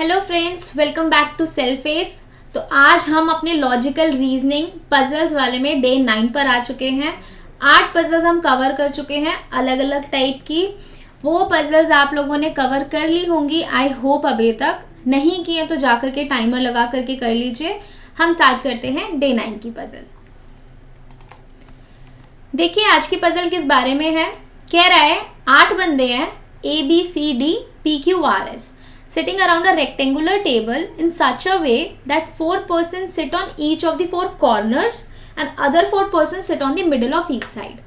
Hello friends, welcome back to सेल्फेस। तो आज हम अपने लॉजिकल रीजनिंग पजल्स वाले में डे 9 पर आ चुके हैं। 8 पजल्स हम कवर कर चुके हैं अलग अलग टाइप की। वो पजल्स आप लोगों ने कवर कर ली होंगी आई होप। अभी तक नहीं किए तो जाकर के टाइमर लगा करके कर लीजिए। हम स्टार्ट करते हैं डे 9 की पजल। देखिए आज की पजल किस बारे में है। कह रहा है 8 बंदे हैं ABCDPQRS sitting around a rectangular table in such a way that 4 persons sit on each of the 4 corners and other 4 persons sit on the middle of each side।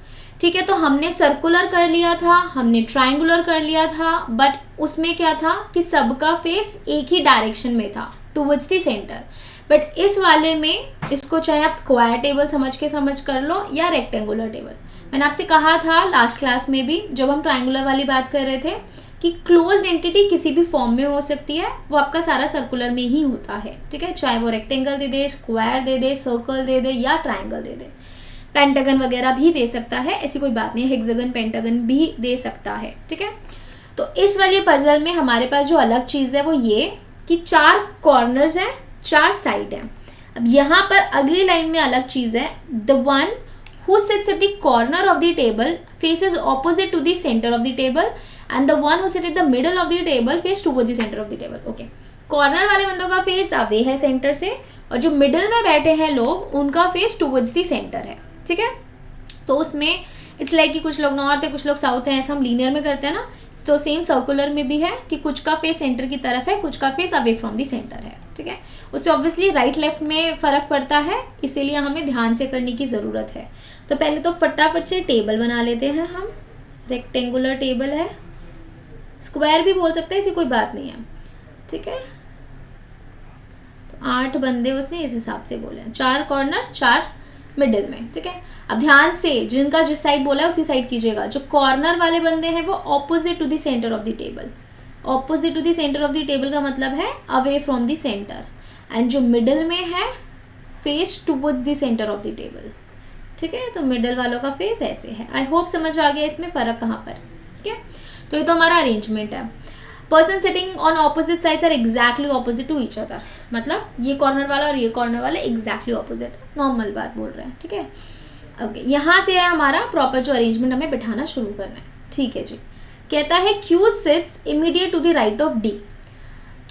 ठीक है, तो हमने सर्कुलर कर लिया था, हमने ट्रायंगुलर कर लिया था, बट उसमें क्या था कि सबका फेस एक ही डायरेक्शन में था, टुवर्ड्स द सेंटर। बट इस वाले में इसको चाहे आप स्क्वायर टेबल समझ कर लो या रेक्टेंगुलर टेबल। मैंने आपसे कहा था लास्ट क्लास में भी जब हम ट्रायंगुलर वाली बात कर रहे थे कि क्लोज्ड एंटिटी किसी भी फॉर्म में हो सकती है, वो आपका सारा सर्कुलर में ही होता है। ठीक है, चाहे वो रेक्टेंगल दे दे, स्क्वायर दे दे, सर्कल दे दे या ट्रायंगल दे दे, पेंटागन वगैरह भी दे सकता है, ऐसी कोई बात नहीं, हेक्सागन पेंटागन भी दे सकता है। ठीक है, तो इस वाली पजल में हमारे पास जो अलग चीज़ है वो ये कि 4 कॉर्नर्स हैं, 4 साइड हैं। अब यहाँ पर अगली लाइन में अलग चीज़ है, the one who sits at the corner of the table faces opposite to the center of the table and the one who sits at the middle of the table face towards the center of the table। Okay, corner वाले बंदों का face away है centre से और जो middle में बैठे हैं लोग उनका फेस टुवर्ड्स द सेंटर है। ठीक है, तो उसमें इट्स लाइक कि कुछ लोग नॉर्थ है, कुछ लोग साउथ है, ऐसा हम लीनियर में करते हैं ना, तो सेम सर्कुलर में भी है कि कुछ का फेस सेंटर की तरफ है, कुछ का face away from the centre है। ठीक है, उससे ऑब्वियसली राइट लेफ्ट में फ़र्क पड़ता है, इसीलिए हमें ध्यान से करने की ज़रूरत है। तो पहले तो फटाफट से टेबल बना लेते हैं हम। रेक्टेंगुलर टेबल है, स्क्वायर भी बोल सकते हैं, ऐसी कोई बात नहीं है। ठीक है, तो 8 बंदे उसने इस हिसाब से बोले हैं, 4 कॉर्नर्स, 4 मिडिल में। ठीक है, अब ध्यान से जिनका जिस साइड बोला है उसी साइड कीजिएगा। जो कॉर्नर वाले बंदे हैं वो opposite to the centre of the table. Opposite to the centre of the table का मतलब है away from the centre, and जो मिडिल में है face towards the centre of the table. ठीक है, तो मिडिल वालों का फेस ऐसे है। आई होप समझ आ गया इसमें फ़र्क कहाँ पर। ठीक है, तो ये तो हमारा अरेंजमेंट है। Person sitting on opposite sides are exactly opposite to each other, मतलब ये कॉर्नर वाला और ये कॉर्नर वाला एग्जैक्टली ऑपोजिट, नॉर्मल बात बोल रहे हैं। ठीक है, ओके, यहाँ से है हमारा प्रॉपर जो अरेंजमेंट हमें बिठाना शुरू करना है। ठीक है जी, कहता है Q sits immediate to the right of D.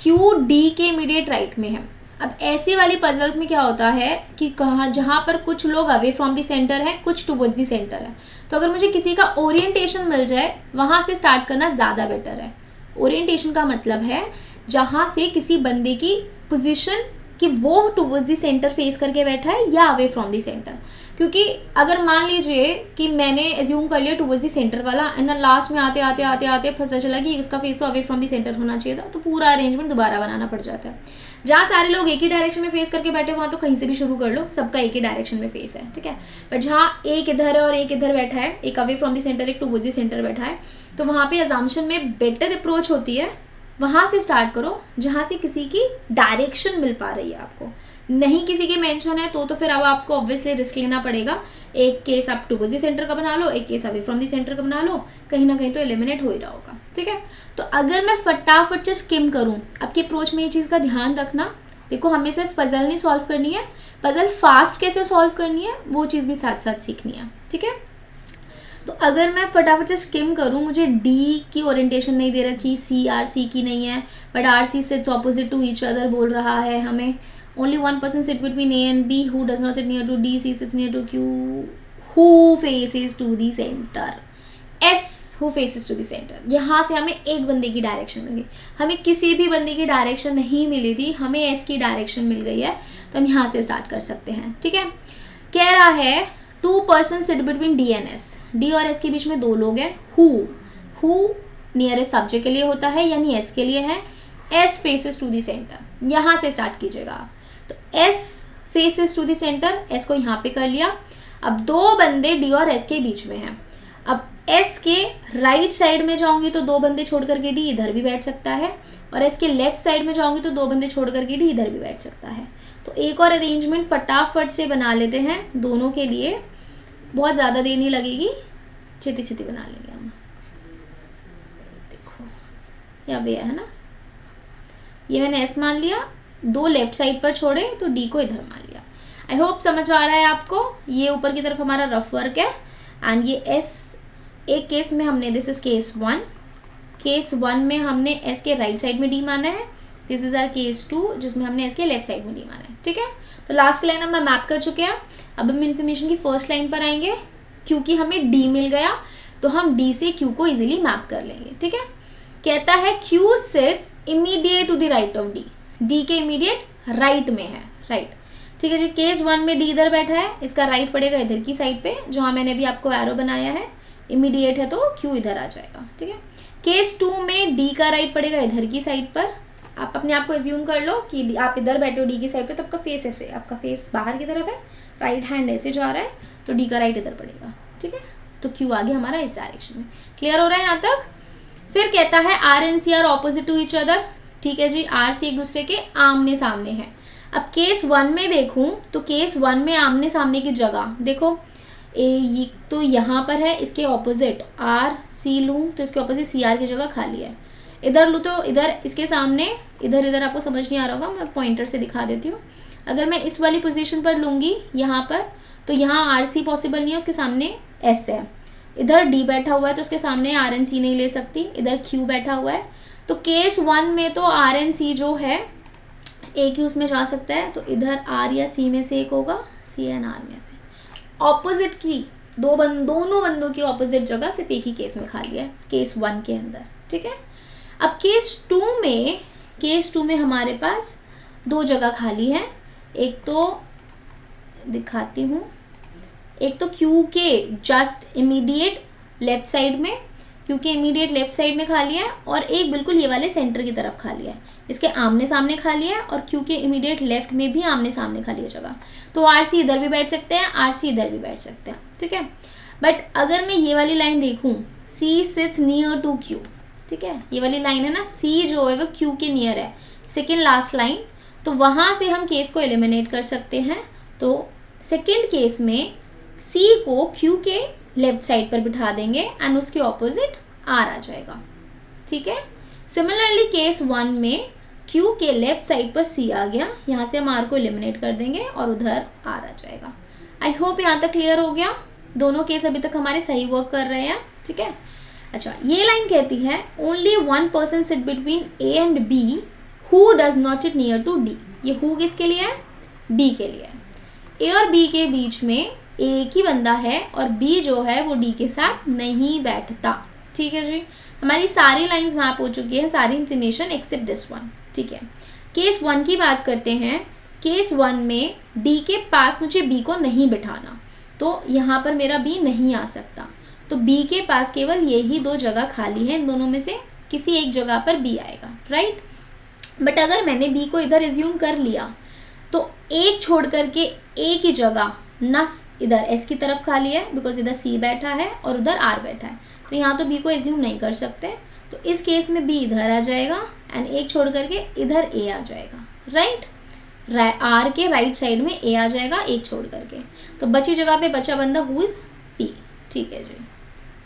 Q D के इमीडिएट राइट में है। अब ऐसी वाली पजल्स में क्या होता है कि कहाँ जहाँ पर कुछ लोग अवे फ्रॉम द सेंटर है, कुछ टुवर्ड्स द सेंटर है, तो अगर मुझे किसी का ओरिएंटेशन मिल जाए वहाँ से स्टार्ट करना ज़्यादा बेटर है। ओरिएंटेशन का मतलब है जहाँ से किसी बंदे की पोजीशन कि वो टुवर्ड्स द सेंटर फेस करके बैठा है या अवे फ्रॉम द सेंटर। क्योंकि अगर मान लीजिए कि मैंने एज्यूम कर लिया टुवर्ड्स द सेंटर वाला, एंड देन लास्ट में आते आते आते आते पता चला कि उसका फेस तो अवे फ्रॉम द सेंटर होना चाहिए था, तो पूरा अरेंजमेंट दोबारा बनाना पड़ जाता है। जहाँ सारे लोग एक ही डायरेक्शन में फेस करके बैठे वहाँ तो कहीं से भी शुरू कर लो, सबका एक ही डायरेक्शन में फेस है। ठीक है, बट जहाँ एक इधर है और एक इधर बैठा है, एक अवे फ्रॉम द सेंटर, एक टुवर्ड्स द सेंटर बैठा है, तो वहाँ पे अजम्पशन में बेटर अप्रोच होती है वहाँ से स्टार्ट करो जहाँ से किसी की डायरेक्शन मिल पा रही है आपको। नहीं किसी की मेंशन है तो फिर अब आपको ऑब्वियसली रिस्क लेना पड़ेगा। एक केस आप टुवर्ड्स द सेंटर का बना लो, एक case away from the centre का बना लो, कहीं ना कहीं तो एलिमिनेट हो ही रहा होगा। ठीक है, तो अगर मैं फटाफट से स्किम करूँ, आपकी अप्रोच में ये चीज़ का ध्यान रखना। देखो, हमें सिर्फ पजल नहीं सॉल्व करनी है, पजल फास्ट कैसे सॉल्व करनी है वो चीज़ भी साथ साथ सीखनी है। ठीक है, तो अगर मैं फटाफट से स्किम करूँ, मुझे डी की ओरिएंटेशन नहीं दे रखी, सी आर सी की नहीं है, but R C sits opposite to each other बोल रहा है हमें। Only one person sit between A and B who does not sit near to D, C sits near to Q, who faces to the centre, S who faces to the centre. यहाँ से हमें एक बंदे की direction मिली, हमें किसी भी बंदे की डायरेक्शन नहीं मिली थी, हमें एस की डायरेक्शन मिल गई है, तो हम यहाँ से स्टार्ट कर सकते हैं। ठीक है, कह रहा है 2 person sit between D and S. D और एस के बीच में 2 लोग हैं। हु नियरेस्ट सब्जेक्ट के लिए होता है, यानी एस के लिए है। S faces to the centre, यहाँ से स्टार्ट कीजिएगा आप। तो S faces to the centre, S को यहाँ पे कर लिया। अब 2 बंदे डी और एस के बीच में हैं। अब एस के राइट साइड में जाऊंगी तो 2 बंदे छोड़ करके डी इधर भी बैठ सकता है, और एस के लेफ्ट साइड में जाऊंगी तो 2 बंदे छोड़ करके डी इधर भी बैठ सकता है। तो एक और अरेंजमेंट फटाफट से बना लेते हैं दोनों के लिए, बहुत ज़्यादा देर नहीं लगेगी, छेती छेती बना लेंगे हम। देखो या वे है ना, ये मैंने एस मान लिया, 2 लेफ्ट साइड पर छोड़े तो डी को इधर मान लिया। आई होप समझ आ रहा है आपको। ये ऊपर की तरफ हमारा रफ वर्क है एंड ये एस एक केस में हमने, दिस इज केस 1, केस 1 में हमने एस के राइट साइड में डी माना है। दिस इज आर केस 2 जिसमें हमने एस के लेफ्ट साइड में डी माना है। ठीक है, तो लास्ट लाइन हम मैप कर चुके हैं। अब हम इन्फॉर्मेशन की फर्स्ट लाइन पर आएंगे। क्योंकि हमें डी मिल गया तो हम डी से क्यू को इजीली मैप कर लेंगे। ठीक है, कहता है Q sits immediate to the right of D, D के इमीडिएट राइट में है, राइट। ठीक है जी, केस 1 में डी इधर बैठा है, इसका राइट पड़ेगा इधर की साइड पे जहाँ मैंने अभी आपको एरो बनाया है, इमीडिएट है तो क्यू इधर आ जाएगा। ठीक है, केस 2 में डी का राइट पड़ेगा इधर की साइड पर। आप अपने आप को एज्यूम कर लो कि आप इधर बैठे हो डी की साइड पे, तो आपका फेस ऐसे, आपका फेस बाहर की तरफ है, राइट हैंड ऐसे जा रहा है, तो डी का राइट इधर पड़ेगा। ठीक है, तो क्यू आ गया हमारा इस डायरेक्शन में। क्लियर हो रहा है यहाँ तक? फिर कहता है R and C are opposite to each other. ठीक है जी, आर सी एक दूसरे के आमने सामने है। अब केस 1 में देखूं तो केस 1 में आमने सामने की जगह देखो, ये तो यहाँ पर है, इसके ऑपोजिट आर सी लूँ तो इसके ऑपोजिट सी आर की जगह खाली है। इधर लूँ तो इधर इसके सामने, इधर आपको समझ नहीं आ रहा होगा, मैं पॉइंटर से दिखा देती हूँ। अगर मैं इस वाली पोजीशन पर लूँगी यहाँ पर, तो यहाँ आर सी पॉसिबल नहीं है, उसके सामने एस है। इधर डी बैठा हुआ है तो उसके सामने आर एन सी नहीं ले सकती, इधर क्यू बैठा हुआ है। तो केस 1 में तो आर एन सी जो है एक ही उसमें जा सकता है, तो इधर आर या सी में से एक होगा, सी एन आर में से। ऑपोजिट की दोनों बंदों की ऑपोजिट जगह सिर्फ एक ही केस में खाली है, केस 1 के अंदर। ठीक है, अब केस 2 में हमारे पास 2 जगह खाली है। एक तो दिखाती हूँ, एक तो क्यू के जस्ट इमीडिएट लेफ्ट साइड में, क्यू के इमीडिएट लेफ्ट साइड में खाली है, और एक बिल्कुल ये वाले सेंटर की तरफ खाली है, इसके आमने सामने खाली है, और क्यू के इमीडिएट लेफ्ट में भी आमने सामने खाली है जगह। तो आर सी इधर भी बैठ सकते हैं, आर सी इधर भी बैठ सकते हैं। ठीक है, बट अगर मैं ये वाली लाइन देखूँ, C sits near to Q, ठीक है, ये वाली लाइन है ना, सी जो है वो क्यू के नियर है, सेकेंड लास्ट लाइन, तो वहाँ से हम केस को एलिमिनेट कर सकते हैं। तो सेकेंड केस में सी को क्यू के लेफ्ट साइड पर बिठा देंगे एंड उसके ऑपोजिट आर आ जाएगा। ठीक है, सिमिलरली केस 1 में क्यू के लेफ्ट साइड पर सी आ गया, यहाँ से हम आर को एलिमिनेट कर देंगे और उधर आर आ जाएगा। आई होप यहाँ तक क्लियर हो गया। दोनों केस अभी तक हमारे सही वर्क कर रहे हैं। ठीक है, अच्छा, ये लाइन कहती है only 1 person sit between A and B who does not sit near to D. ये हु किसके लिए है? बी के लिए। ए और बी के बीच में एक ही बंदा है और बी जो है वो डी के साथ नहीं बैठता। ठीक है जी, हमारी सारी लाइंस मैप हो चुकी है, सारी इंफॉर्मेशन एक्सेप्ट दिस वन। ठीक है, केस 1 की बात करते हैं। केस 1 में डी के पास मुझे बी को नहीं बिठाना, तो यहाँ पर मेरा बी नहीं आ सकता, तो बी के पास केवल यही 2 जगह खाली है, इन दोनों में से किसी एक जगह पर बी आएगा, राइट। बट अगर मैंने बी को इधर एज्यूम कर लिया तो एक छोड़ करके एक ही जगह न इधर एस की तरफ खाली है, बिकॉज इधर सी बैठा है और उधर आर बैठा है, तो यहाँ तो बी को एज्यूम नहीं कर सकते, तो इस केस में बी इधर आ जाएगा एंड एक छोड़ करके इधर ए आ जाएगा, राइट। आर के राइट साइड में ए आ जाएगा एक छोड़ करके, तो बची जगह पे बचा बंदा हु इज पी। ठीक है जी,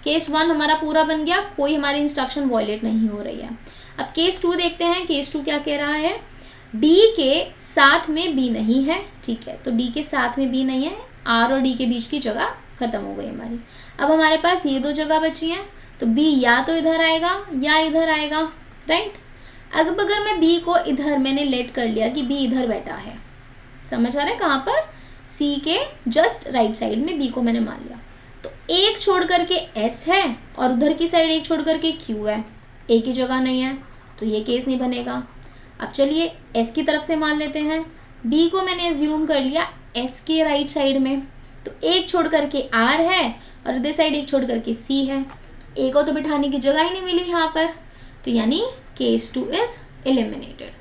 केस 1 हमारा पूरा बन गया, कोई हमारी इंस्ट्रक्शन वॉयलेट नहीं हो रही है। अब केस 2 देखते हैं। केस 2 क्या कह रहा है? डी के साथ में बी नहीं है। ठीक है, तो डी के साथ में बी नहीं है, आर और डी के बीच की जगह खत्म हो गई हमारी। अब हमारे पास ये 2 जगह बची हैं, तो बी या तो इधर आएगा या इधर आएगा, राइट। अब अगर मैं बी को इधर मैंने लेट कर लिया कि बी इधर बैठा है, समझ आ रहा है कहाँ पर? सी के जस्ट राइट साइड में बी को मैंने मान लिया, तो एक छोड़ करके एस है और उधर की साइड एक छोड़ करके क्यू है, एक ही जगह नहीं है, तो ये केस नहीं बनेगा। अब चलिए एस की तरफ से मान लेते हैं। बी को मैंने एज्यूम कर लिया एस के राइट साइड में, तो एक छोड़ करके आर है और इधर साइड एक छोड़ करके सी है, ए को तो बिठाने की जगह ही नहीं मिली यहाँ पर, तो यानी केस 2 इज एलिमिनेटेड।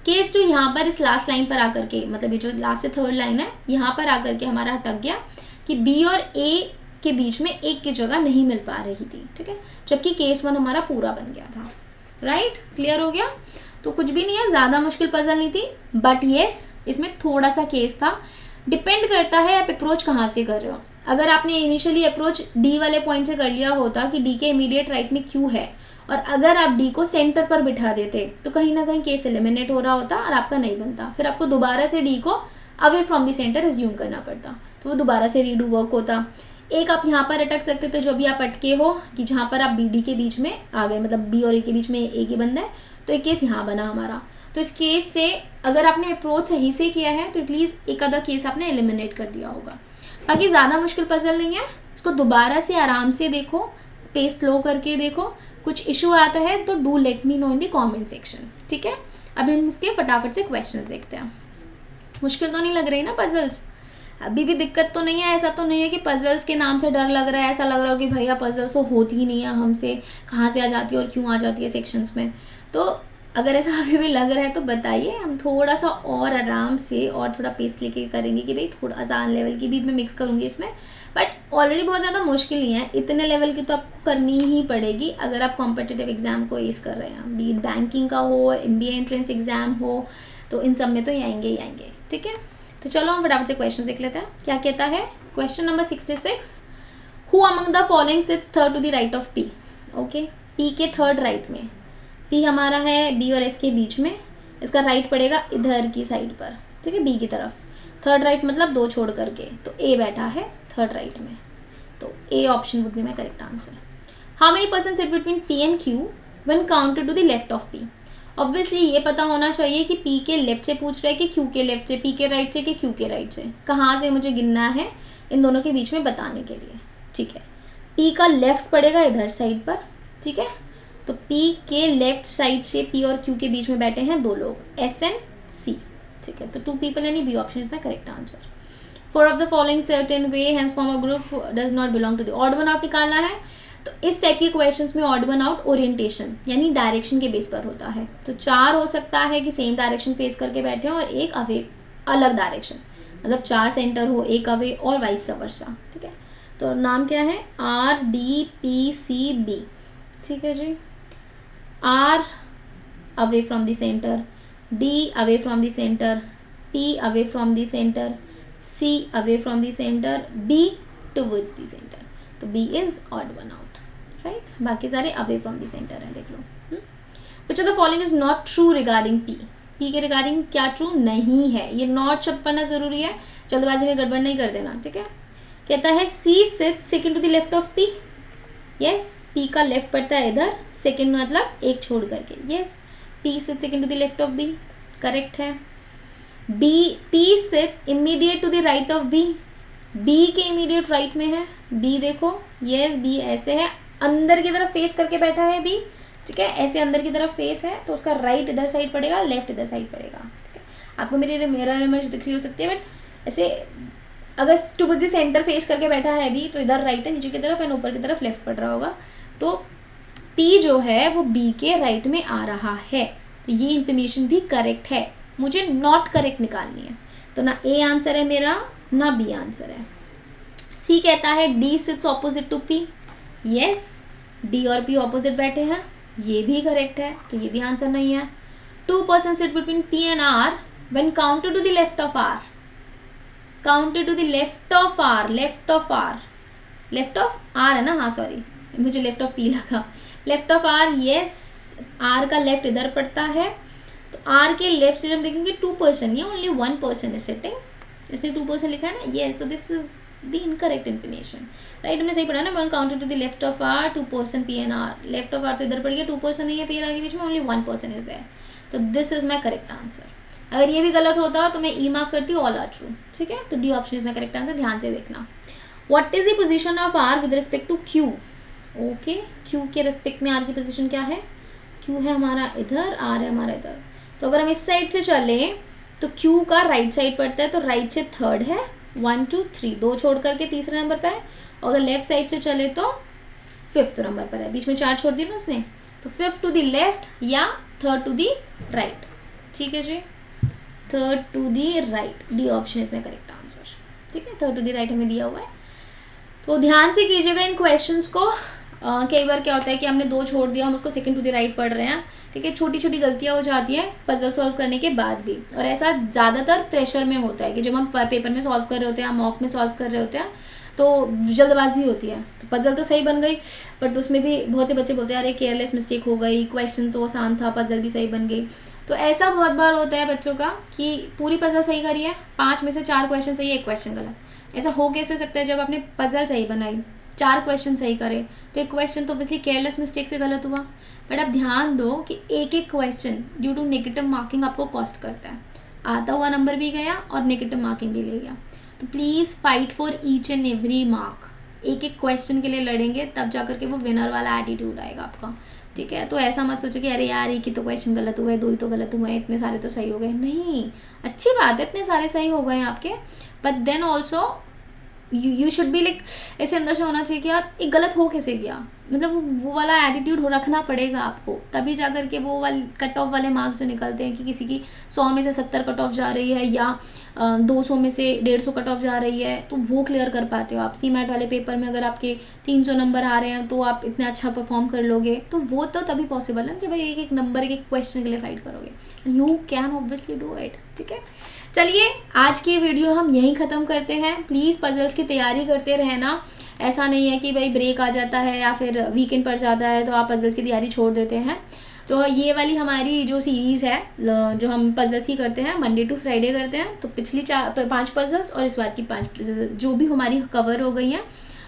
केस 2 यहाँ पर इस लास्ट लाइन पर आकर के, मतलब ये जो लास्ट से थर्ड लाइन है, यहाँ पर आकर के हमारा अटक गया कि बी और ए के बीच में एक की जगह नहीं मिल पा रही थी। ठीक है, जबकि केस 1 हमारा पूरा बन गया था, राइट। क्लियर हो गया? तो कुछ भी नहीं है, ज़्यादा मुश्किल पजल नहीं थी, बट येस इसमें थोड़ा सा केस था। डिपेंड करता है आप अप्रोच कहाँ से कर रहे हो। अगर आपने इनिशियली अप्रोच डी वाले पॉइंट से कर लिया होता कि डी के इमीडिएट राइट में क्यू है और अगर आप डी को सेंटर पर बिठा देते तो कहीं ना कहीं केस एलिमिनेट हो रहा होता और आपका नहीं बनता, फिर आपको दोबारा से डी को away from the centre assume करना पड़ता, तो वो दोबारा से रीडू वर्क होता। एक आप यहाँ पर अटक सकते थे, जो भी आप अटके हो कि जहाँ पर आप बी डी के बीच में आ गए, मतलब बी और ए के बीच में एक ही बंदा है, तो एक केस यहाँ बना हमारा। तो इस केस से अगर आपने अप्रोच सही से किया है तो एटलीस्ट एक आधा केस आपने एलिमिनेट कर दिया होगा। बाकी ज़्यादा मुश्किल पजल नहीं है, इसको दोबारा से आराम से देखो, पेस स्लो करके देखो, कुछ इशू आता है तो do let me know in the comment section, ठीक है। अभी हम इसके फटाफट से क्वेश्चंस देखते हैं। मुश्किल तो नहीं लग रही ना पजल्स? अभी भी दिक्कत तो नहीं है? ऐसा तो नहीं है कि पजल्स के नाम से डर लग रहा है, ऐसा लग रहा हो कि भैया पजल्स तो होती ही नहीं है हमसे, कहाँ से आ जाती है और क्यों आ जाती है सेक्शंस में? तो अगर ऐसा अभी भी लग रहा है तो बताइए, हम थोड़ा सा और आराम से और थोड़ा पेस लेके करेंगे कि भाई थोड़ा आसान लेवल की भी मैं मिक्स करूँगी इसमें, बट ऑलरेडी बहुत ज़्यादा मुश्किल नहीं है, इतने लेवल की तो आपको करनी ही पड़ेगी अगर आप कॉम्पिटिटिव एग्जाम को एस कर रहे हैं, बी बैंकिंग का हो, MBA एंट्रेंस एग्जाम हो, तो इन सब में तो ये आएंगे ही आएंगे, ठीक है। तो चलो हम फटाफट से क्वेश्चन देख लेते हैं क्या कहता है। Question number 66, who among the following sits third to the right of P. Okay, P के थर्ड राइट में, पी हमारा है बी और एस के बीच में, इसका राइट पड़ेगा इधर की साइड पर, ठीक है, बी की तरफ। थर्ड राइट मतलब दो छोड़ करके, तो ए बैठा है थर्ड राइट में, तो A option would be my correct answer. How many person sit between P and Q when counted to the left of P. Obviously ये पता होना चाहिए कि पी के लेफ्ट से पूछ रहे हैं कि क्यू के लेफ्ट से, पी के राइट से कि क्यू के राइट से, कहाँ से मुझे गिनना है इन दोनों के बीच में बताने के लिए, ठीक है। पी का लेफ्ट पड़ेगा इधर साइड पर, ठीक है, तो पी के लेफ्ट साइड से पी और क्यू के बीच में बैठे हैं दो लोग, एस एंड सी, ठीक है, तो 2 people यानी B option is my correct answer. Four of the following certain way hence form a group does not belong to the odd one out निकालना है। तो इस टाइप के क्वेश्चंस में ऑड वन आउट ओरिएंटेशन यानी direction के base पर होता है, तो 4 हो सकता है कि सेम डायरेक्शन फेस करके बैठे और एक अवे अलग डायरेक्शन, मतलब 4 सेंटर हो, एक अवे और वाइस वर्सा, ठीक है। तो नाम क्या है, RDPCB, ठीक है जी। R away from the center, D away from the center, P away from the center, C away from the center, B towards the center, तो B is odd one out, right? बाकी सारे away from the center हैं, देख लो। Which of the following is not true regarding P? P के regarding क्या true नहीं है, ये नॉट शब्द पढ़ना जरूरी है, जल्दबाजी में गड़बड़ नहीं कर देना, ठीक है। कहता है C sits second to the left of P, yes, P का लेफ्ट पड़ता है इधर, सेकंड मतलब एक छोड़ करके, yes, P sits second to the left of B, correct है। P sits immediate to the right of B, B के इमीडिएट राइट में है, B देखो, yes, B ऐसे है, अंदर की तरफ फेस करके बैठा है B, ठीक है, ऐसे अंदर की तरफ फेस है, तो उसका राइट इधर साइड पड़ेगा, लेफ्ट इधर साइड पड़ेगा, ठीक है। आपको मेरी मिरर इमेज दिख रही हो सकती है, बट ऐसे अगर टुवर्ड्स द सेंटर फेस करके बैठा है B, तो इधर राइट है, नीचे की तरफ एंड ऊपर की तरफ लेफ्ट पड़ रहा होगा, तो P जो है वो B के राइट में आ रहा है, तो ये इन्फॉर्मेशन भी करेक्ट है, मुझे नॉट करेक्ट निकालनी है, तो ना A आंसर है मेरा, ना B आंसर है। C कहता है D sits opposite to P, yes, D और P ऑपोजिट बैठे हैं, ये भी करेक्ट है, तो ये भी आंसर नहीं है। 2 person sit between P and R when counted to the left of R, counted to the left of R, left of R, left of R है ना, हाँ सॉरी मुझे लेफ्ट ऑफ P लगा, left of R, yes, R का left इधर पड़ता है, तो R के लेफ्ट से जब देखेंगे 2 person, ये ओनली 1 person is sitting, इसलिए 2 person लिखा है ना, यस, तो this is the incorrect information, right, हमने सही पढ़ा ना, one counted to the left of R, 2 person P and R, left of R तो इधर पड़ गया, 2 person नहीं है P और R के बीच में, ओनली 1 person इज देयर, तो this is my correct answer. अगर ये भी गलत होता तो मैं ई मार्क करती हूँ, ऑल आर ट्रू, ठीक है, तो D option is my correct answer, ध्यान से देखना। What is the position of R with respect to Q, okay, Q के रिस्पेक्ट में R की पोजीशन क्या है, Q है हमारा इधर, R है हमारा इधर, तो अगर हम इस साइड से चले तो Q का राइट साइड पड़ता है, तो राइट से थर्ड है, 1 2 3, 2 छोड़ करके तीसरे नंबर पर है, और अगर लेफ्ट साइड से चले तो 5th नंबर पर है, बीच में 4 छोड़ दिया ना उसने, तो 5th टू द लेफ्ट या 3rd टू द राइट, ठीक है जी, 3rd to the right, D option इसमें करेक्ट आंसर, ठीक है, 3rd टू द राइट हमें दिया हुआ है, तो ध्यान से कीजिएगा इन क्वेश्चंस को। कई बार क्या होता है कि हमने 2 छोड़ दिया, हम उसको सेकंड टू द राइट पढ़ रहे हैं, ठीक है, छोटी छोटी गलतियां हो जाती हैं पजल सॉल्व करने के बाद भी, और ऐसा ज़्यादातर प्रेशर में होता है कि जब हम पेपर में सॉल्व कर रहे होते हैं, मॉक में सॉल्व कर रहे होते हैं, तो जल्दबाजी होती है। तो पजल तो सही बन गई, बट उसमें भी बहुत से बच्चे बोलते हैं अरे केयरलेस मिस्टेक हो गई, क्वेश्चन तो आसान था, पजल भी सही बन गई। तो ऐसा बहुत बार होता है बच्चों का कि पूरी पजल सही करी है, 5 में से 4 क्वेश्चन सही है, 1 क्वेश्चन गलत। ऐसा हो कैसे सकता है? जब आपने पजल सही बनाई, 4 क्वेश्चन सही करे, तो 1 क्वेश्चन तो ऑब्वियसली केयरलेस मिस्टेक से गलत हुआ। बट आप ध्यान दो कि एक एक question due to negative marking आपको कॉस्ट करता है। आता हुआ नंबर भी गया और नेगेटिव मार्किंग भी ले गया। तो please fight for each and every mark. एक एक क्वेश्चन के लिए लड़ेंगे, तब जा करके वो विनर वाला एटीट्यूड आएगा आपका, ठीक है? तो ऐसा मत सोचो कि अरे यार एक ही तो क्वेश्चन गलत हुआ है, 2 ही तो गलत हुए हैं, इतने सारे तो सही हो गए। नहीं, अच्छी बात है इतने सारे सही हो गए हैं आपके, but then also you should be like, ऐसे अंदर से होना चाहिए कि यार एक गलत हो कैसे गया, मतलब वो वाला एटीट्यूड हो रखना पड़ेगा आपको, तभी जा करके वो वाले कट ऑफ वाले मार्क्स जो निकलते हैं कि किसी की 100 में से 70 कट ऑफ जा रही है या 200 में से 150 कट ऑफ जा रही है, तो वो क्लियर कर पाते हो आप। CMAT वाले पेपर में अगर आपके 300 नंबर आ रहे हैं तो आप इतना अच्छा परफॉर्म कर लोगे, तो वो तो तभी पॉसिबल है जब एक एक नंबर एक एक क्वेश्चन के लिए फाइट करोगे। You can obviously do it, ठीक है? चलिए आज की वीडियो हम यहीं ख़त्म करते हैं। प्लीज़ पजल्स की तैयारी करते रहना। ऐसा नहीं है कि भाई ब्रेक आ जाता है या फिर वीकेंड पड़ जाता है तो आप पजल्स की तैयारी छोड़ देते हैं। तो ये वाली हमारी जो सीरीज़ है, जो हम पजल्स की करते हैं, मंडे टू फ्राइडे करते हैं, तो पिछली 5 पजल्स और इस बार की 5 पजल्स जो भी हमारी कवर हो गई हैं,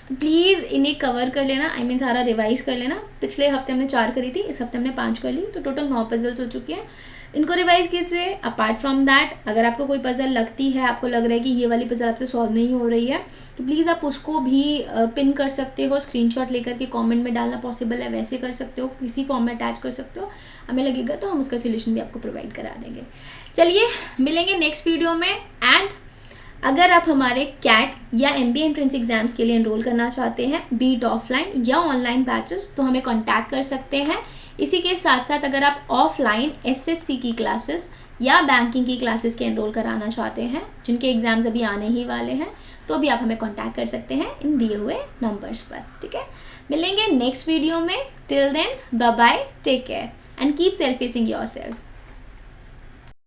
तो प्लीज़ इन्हें कवर कर लेना, आई मीन सारा रिवाइज़ कर लेना। पिछले हफ्ते हमने 4 करी थी, इस हफ्ते हमने 5 कर ली, तो टोटल 9 पजल्स हो चुकी हैं। इनको रिवाइज कीजिए। अपार्ट फ्रॉम दैट, अगर आपको कोई पजल लगती है, आपको लग रहा है कि ये वाली पजल आपसे सॉल्व नहीं हो रही है, तो प्लीज़ आप उसको भी पिन कर सकते हो, स्क्रीनशॉट लेकर के कमेंट में डालना पॉसिबल है, वैसे कर सकते हो, किसी फॉर्म में अटैच कर सकते हो, हमें लगेगा तो हम उसका सोल्यूशन भी आपको प्रोवाइड करा देंगे। चलिए मिलेंगे नेक्स्ट वीडियो में। एंड अगर आप हमारे कैट या MBA एंट्रेंस एग्जाम्स के लिए एनरोल करना चाहते हैं, बीट ऑफलाइन या ऑनलाइन बैचेस, तो हमें कॉन्टैक्ट कर सकते हैं। इसी के साथ साथ अगर आप ऑफलाइन SSC की क्लासेस या बैंकिंग की क्लासेस के एनरोल कराना चाहते हैं, जिनके एग्जाम्स अभी आने ही वाले हैं, तो भी आप हमें कॉन्टैक्ट कर सकते हैं इन दिए हुए नंबर्स पर, ठीक है? मिलेंगे नेक्स्ट वीडियो में। Till then bye bye, take care and keep self facing yourself.